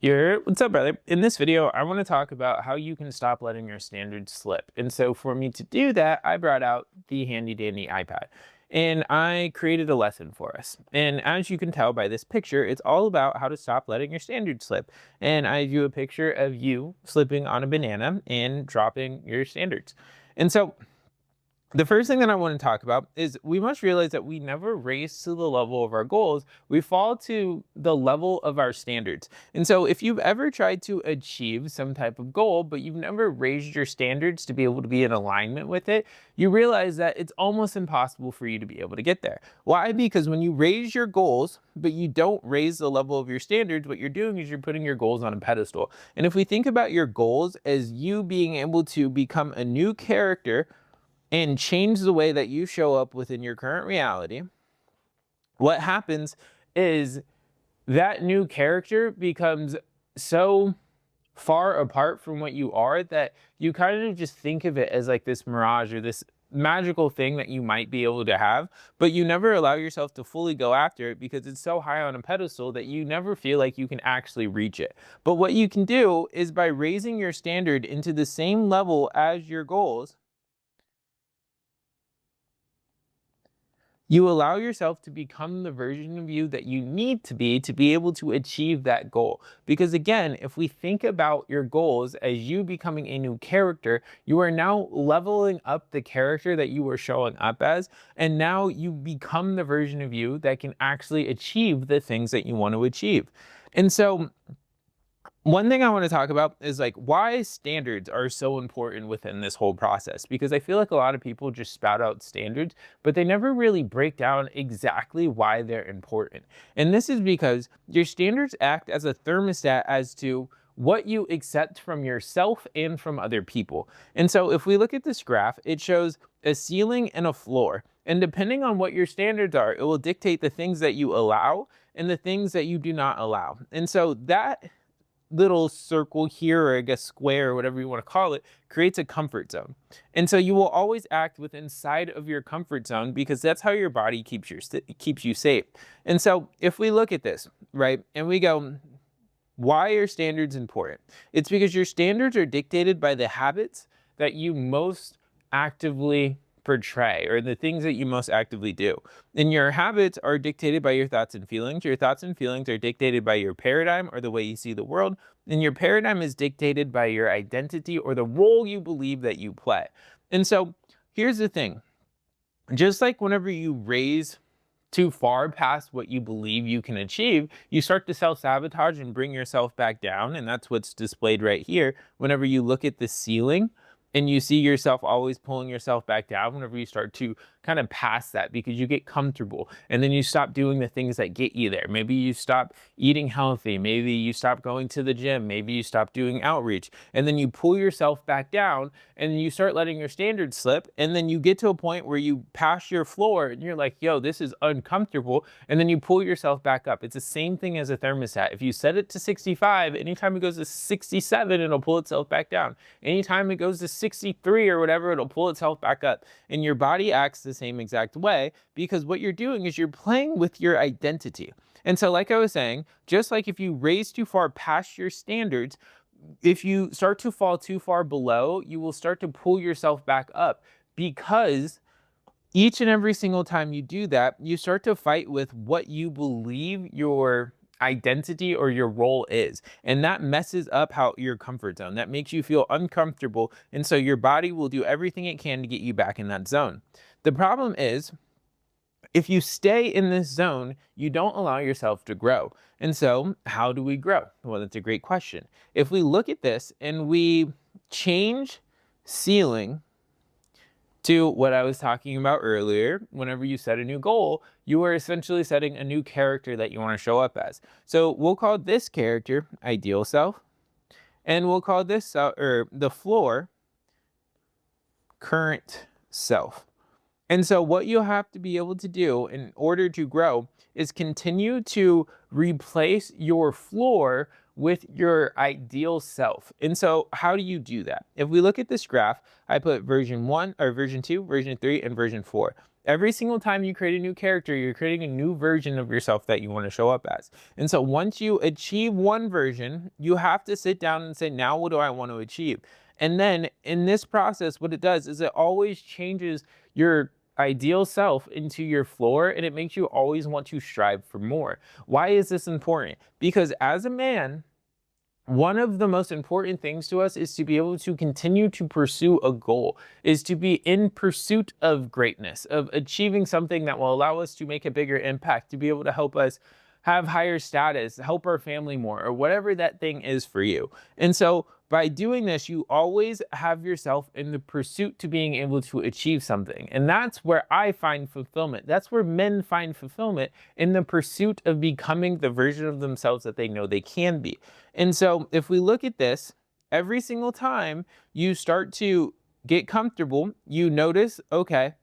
What's up, brother? In this video, I want to talk about how you can stop letting your standards slip. And so for me to do that, I brought out the handy dandy iPad and I created a lesson for us. And as you can tell by this picture, it's all about how to stop letting your standards slip. And I do a picture of you slipping on a banana and dropping your standards. And so the first thing that I want to talk about is we must realize that we never raise to the level of our goals. We fall to the level of our standards. And so if you've ever tried to achieve some type of goal, but you've never raised your standards to be able to be in alignment with it, you realize that it's almost impossible for you to be able to get there. Why? Because when you raise your goals, but you don't raise the level of your standards, what you're doing is you're putting your goals on a pedestal. And if we think about your goals as you being able to become a new character and change the way that you show up within your current reality, what happens is that new character becomes so far apart from what you are that you kind of just think of it as like this mirage or this magical thing that you might be able to have, but you never allow yourself to fully go after it because it's so high on a pedestal that you never feel like you can actually reach it. But what you can do is by raising your standard into the same level as your goals, you allow yourself to become the version of you that you need to be able to achieve that goal. Because again, if we think about your goals as you becoming a new character, you are now leveling up the character that you were showing up as, and now you become the version of you that can actually achieve the things that you want to achieve. And so one thing I want to talk about is like why standards are so important within this whole process, because I feel like a lot of people just spout out standards, but they never really break down exactly why they're important. And this is because your standards act as a thermostat as to what you accept from yourself and from other people. And so if we look at this graph, it shows a ceiling and a floor. And depending on what your standards are, it will dictate the things that you allow and the things that you do not allow. And so that little circle here, or I guess square, or whatever you want to call it, creates a comfort zone. And so you will always act within inside of your comfort zone because that's how your body keeps you safe. And so if we look at this, right, and we go, why are standards important? It's because your standards are dictated by the habits that you most actively portray, or the things that you most actively do. And your habits are dictated by your thoughts and feelings. Your thoughts and feelings are dictated by your paradigm, or the way you see the world. And your paradigm is dictated by your identity, or the role you believe that you play. And so here's the thing. Just like whenever you raise too far past what you believe you can achieve, you start to self-sabotage and bring yourself back down. And that's what's displayed right here. Whenever you look at the ceiling and you see yourself always pulling yourself back down, whenever you start to kind of pass that because you get comfortable and then you stop doing the things that get you there. Maybe you stop eating healthy, maybe you stop going to the gym, maybe you stop doing outreach, and then you pull yourself back down and you start letting your standards slip, and then you get to a point where you pass your floor and you're like, yo, this is uncomfortable, and then you pull yourself back up. It's the same thing as a thermostat. If you set it to 65, anytime it goes to 67, it'll pull itself back down. Anytime it goes to 63 or whatever, it'll pull itself back up. And your body acts the same exact way because what you're doing is you're playing with your identity. And so, like I was saying, just like if you raise too far past your standards, if you start to fall too far below, you will start to pull yourself back up, because each and every single time you do that, you start to fight with what you believe your identity or your role is. And that messes up how your comfort zone. That makes you feel uncomfortable. And so your body will do everything it can to get you back in that zone. The problem is, if you stay in this zone, you don't allow yourself to grow. And so, how do we grow? Well, that's a great question. If we look at this and we change ceiling to what I was talking about earlier, whenever you set a new goal, you are essentially setting a new character that you want to show up as. So we'll call this character ideal self, and we'll call this or the floor current self. And so what you'll have to be able to do in order to grow is continue to replace your floor with your ideal self. And so how do you do that? If we look at this graph, I put version 1 or version 2, version 3, and version 4. Every single time you create a new character, you're creating a new version of yourself that you want to show up as. And so once you achieve one version, you have to sit down and say, now what do I want to achieve? And then in this process, what it does is it always changes your ideal self into your floor, and it makes you always want to strive for more. Why is this important? Because as a man, one of the most important things to us is to be able to continue to pursue a goal, is to be in pursuit of greatness, of achieving something that will allow us to make a bigger impact, to be able to help us have higher status, help our family more, or whatever that thing is for you. And so by doing this, you always have yourself in the pursuit to being able to achieve something. And that's where I find fulfillment. That's where men find fulfillment, in the pursuit of becoming the version of themselves that they know they can be. And so if we look at this, every single time you start to get comfortable, you notice, okay,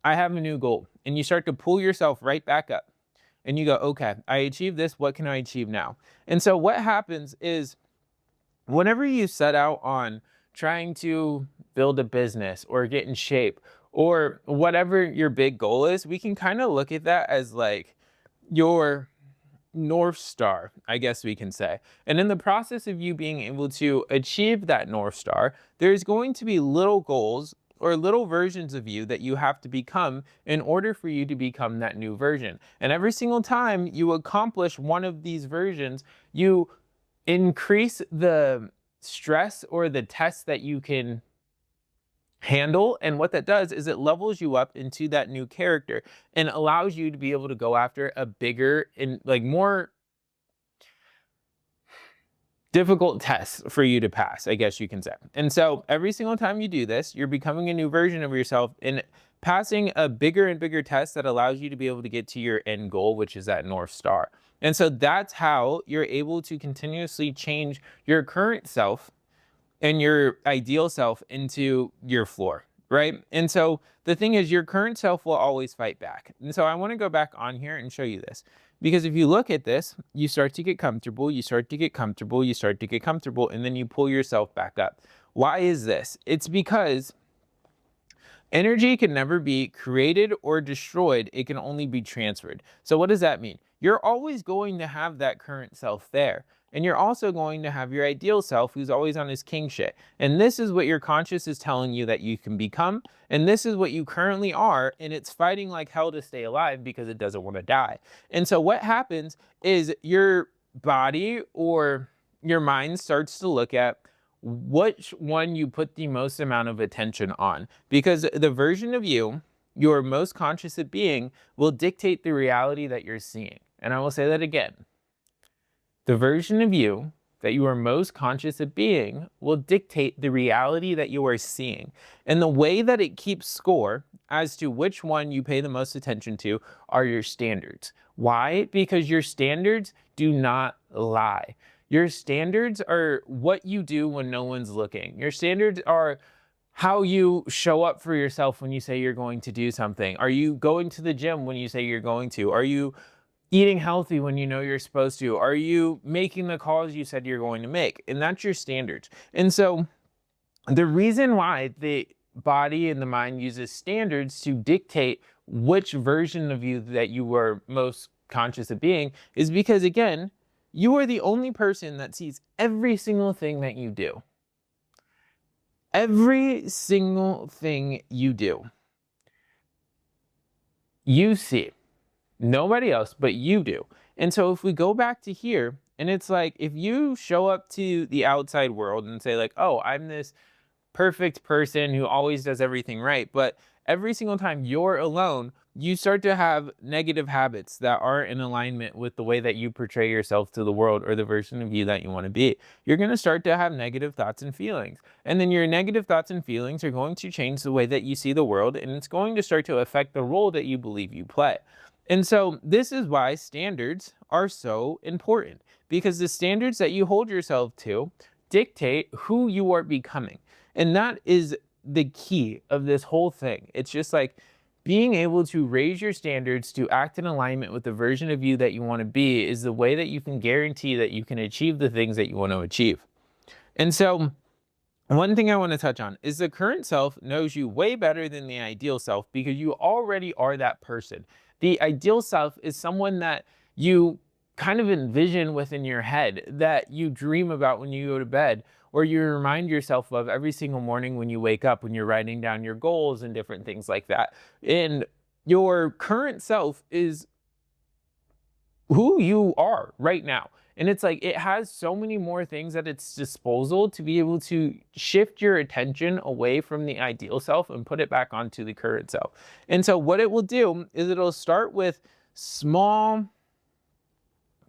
I have a new goal. And you start to pull yourself right back up. And you go, okay, I achieved this. What can I achieve now? And so what happens is, whenever you set out on trying to build a business or get in shape or whatever your big goal is, we can kind of look at that as like your North Star, I guess we can say. And in the process of you being able to achieve that North Star, there's going to be little goals or little versions of you that you have to become in order for you to become that new version. And every single time you accomplish one of these versions, you increase the stress or the test that you can handle. And what that does is it levels you up into that new character and allows you to be able to go after a bigger and like more difficult tests for you to pass, I guess you can say. And so every single time you do this, you're becoming a new version of yourself and passing a bigger and bigger test that allows you to be able to get to your end goal, which is that North Star. And so that's how you're able to continuously change your current self and your ideal self into your floor, right? And so the thing is, your current self will always fight back. And so I want to go back on here and show you this. Because if you look at this, you start to get comfortable, you start to get comfortable, you start to get comfortable, and then you pull yourself back up. Why is this? It's because energy can never be created or destroyed. It can only be transferred. So what does that mean? You're always going to have that current self there. And you're also going to have your ideal self who's always on his king shit. And this is what your conscious is telling you that you can become. And this is what you currently are. And it's fighting like hell to stay alive because it doesn't want to die. And so what happens is your body or your mind starts to look at which one you put the most amount of attention on. Because the version of you you're most conscious of being will dictate the reality that you're seeing. And I will say that again. The version of you that you are most conscious of being will dictate the reality that you are seeing. And the way that it keeps score as to which one you pay the most attention to are your standards. Why? Because your standards do not lie. Your standards are what you do when no one's looking. Your standards are how you show up for yourself when you say you're going to do something. Are you going to the gym when you say you're going to? Are you eating healthy when you know you're supposed to? Are you making the calls you said you're going to make? And that's your standards. And so the reason why the body and the mind uses standards to dictate which version of you that you were most conscious of being is because, again, you are the only person that sees every single thing that you do. Every single thing you do, you see. Nobody else, but you do. And so if we go back to here, and it's like, if you show up to the outside world and say like, oh, I'm this perfect person who always does everything right, but every single time you're alone, you start to have negative habits that aren't in alignment with the way that you portray yourself to the world or the version of you that you want to be. You're going to start to have negative thoughts and feelings. And then your negative thoughts and feelings are going to change the way that you see the world, and it's going to start to affect the role that you believe you play. And so this is why standards are so important, because the standards that you hold yourself to dictate who you are becoming. And that is the key of this whole thing. It's just like being able to raise your standards to act in alignment with the version of you that you want to be is the way that you can guarantee that you can achieve the things that you want to achieve. And so One thing I want to touch on is the current self knows you way better than the ideal self because you already are that person. The ideal self is someone that you kind of envision within your head, that you dream about when you go to bed, or you remind yourself of every single morning when you wake up, when you're writing down your goals and different things like that. And your current self is who you are right now. And it's like it has so many more things at its disposal to be able to shift your attention away from the ideal self and put it back onto the current self. And so, what it will do is it'll start with small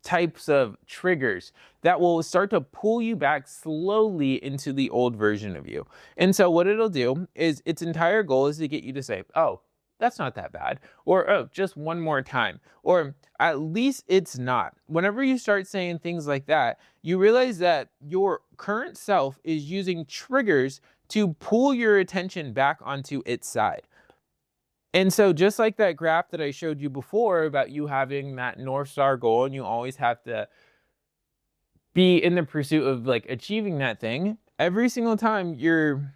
types of triggers that will start to pull you back slowly into the old version of you. And so what it'll do is its entire goal is to get you to say, "Oh, that's not that bad," or "Oh, just one more time," or "At least it's not." Whenever you start saying things like that, you realize that your current self is using triggers to pull your attention back onto its side. And so just like that graph that I showed you before about you having that North Star goal and you always have to be in the pursuit of like achieving that thing, every single time you're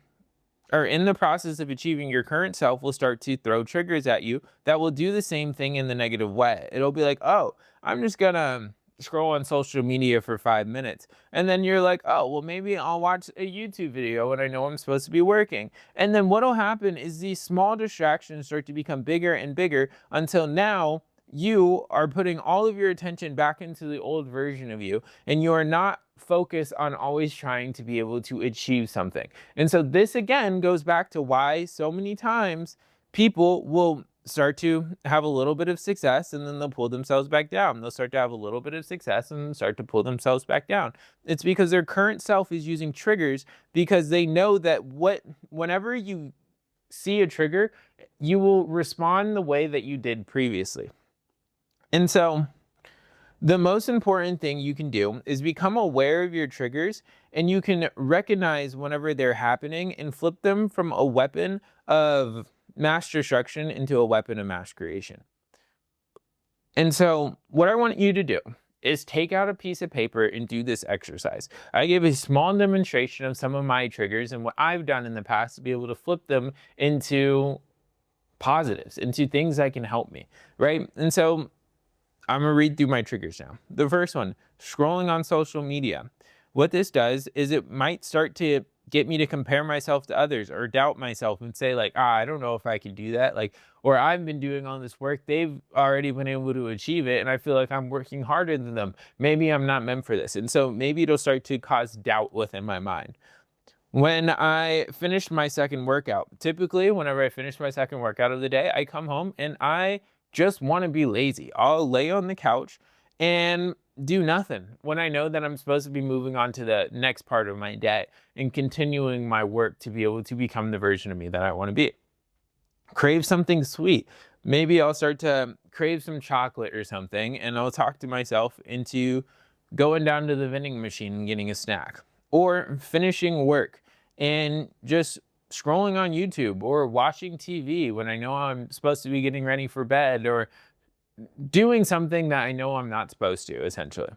or in the process of achieving, your current self will start to throw triggers at you that will do the same thing in the negative way. It'll be like, "Oh, I'm just gonna scroll on social media for 5 minutes." And then you're like, "Oh, well, maybe I'll watch a YouTube video when I know I'm supposed to be working." And then what'll happen is these small distractions start to become bigger and bigger until now you are putting all of your attention back into the old version of you, and you are not focused on always trying to be able to achieve something. And so this again goes back to why so many times people will start to have a little bit of success and then they'll pull themselves back down. They'll start to have a little bit of success and then start to pull themselves back down. It's because their current self is using triggers because they know that whenever you see a trigger, you will respond the way that you did previously. And so the most important thing you can do is become aware of your triggers, and you can recognize whenever they're happening and flip them from a weapon of mass destruction into a weapon of mass creation. And so, what I want you to do is take out a piece of paper and do this exercise. I gave a small demonstration of some of my triggers and what I've done in the past to be able to flip them into positives, into things that can help me, right? And so, I'm gonna read through my triggers now. The first one, scrolling on social media. What this does is it might start to get me to compare myself to others or doubt myself and say like, I don't know if I can do that. Like, or I've been doing all this work, they've already been able to achieve it, and I feel like I'm working harder than them. Maybe I'm not meant for this. And so maybe it'll start to cause doubt within my mind. When I finished my second workout, typically whenever I finish my second workout of the day, I come home and I just want to be lazy. I'll lay on the couch and do nothing when I know that I'm supposed to be moving on to the next part of my day and continuing my work to be able to become the version of me that I want to be. Crave something sweet. Maybe I'll start to crave some chocolate or something, and I'll talk to myself into going down to the vending machine and getting a snack, or finishing work and just scrolling on YouTube or watching TV when I know I'm supposed to be getting ready for bed, or doing something that I know I'm not supposed to, essentially.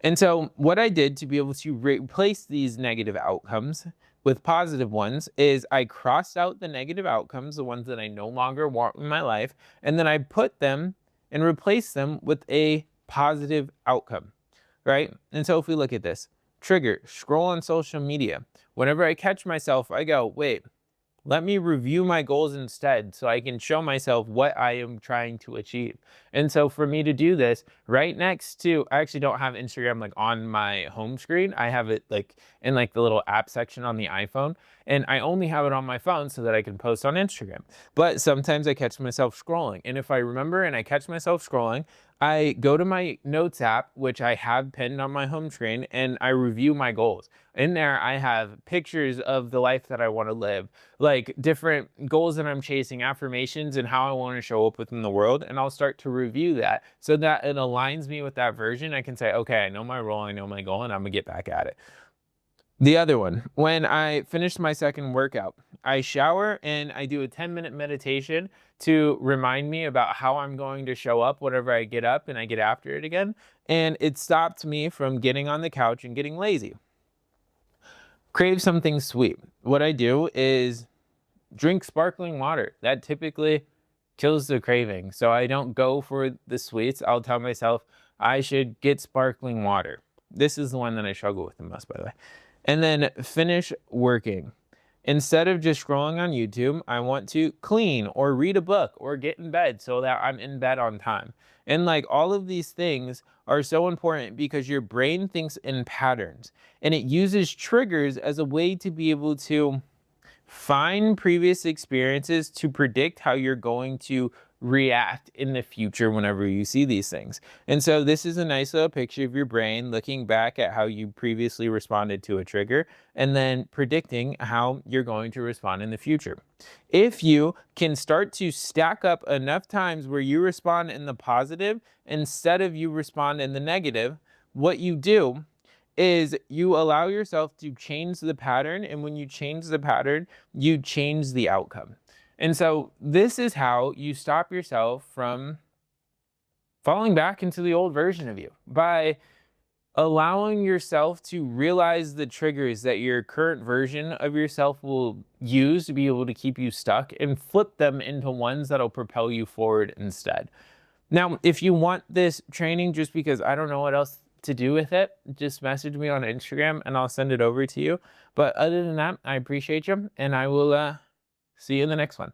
And so, what I did to be able to replace these negative outcomes with positive ones is I crossed out the negative outcomes, the ones that I no longer want in my life, and then I put them and replaced them with a positive outcome, right? And so, if we look at this trigger, scroll on social media. Whenever I catch myself, I go, wait, let me review my goals instead so I can show myself what I am trying to achieve. And so for me to do this, right next to, I actually don't have Instagram like on my home screen. I have it like in like the little app section on the iPhone, and I only have it on my phone so that I can post on Instagram. But sometimes I catch myself scrolling. And if I remember and I catch myself scrolling, I go to my notes app, which I have pinned on my home screen, and I review my goals. In there, I have pictures of the life that I want to live, like different goals that I'm chasing, affirmations, and how I want to show up within the world. And I'll start to review that so that it aligns me with that version. I can say, okay, I know my role, I know my goal, and I'm gonna get back at it. The other one, when I finish my second workout, I shower and I do a 10-minute meditation to remind me about how I'm going to show up whenever I get up and I get after it again. And it stopped me from getting on the couch and getting lazy. crave something sweet. What I do is drink sparkling water. That typically kills the craving. So I don't go for the sweets. I'll tell myself I should get sparkling water. This is the one that I struggle with the most, by the way. And then finish working. Instead of just scrolling on YouTube, I want to clean or read a book or get in bed so that I'm in bed on time. And like all of these things are so important because your brain thinks in patterns and it uses triggers as a way to be able to find previous experiences to predict how you're going to react in the future whenever you see these things. And so this is a nice little picture of your brain looking back at how you previously responded to a trigger and then predicting how you're going to respond in the future. If you can start to stack up enough times where you respond in the positive instead of you respond in the negative, what you do is you allow yourself to change the pattern. And when you change the pattern, you change the outcome. And so this is how you stop yourself from falling back into the old version of you by allowing yourself to realize the triggers that your current version of yourself will use to be able to keep you stuck and flip them into ones that'll propel you forward instead. Now, if you want this training just because I don't know what else to do with it, just message me on Instagram and I'll send it over to you. But other than that, I appreciate you and I will see you in the next one.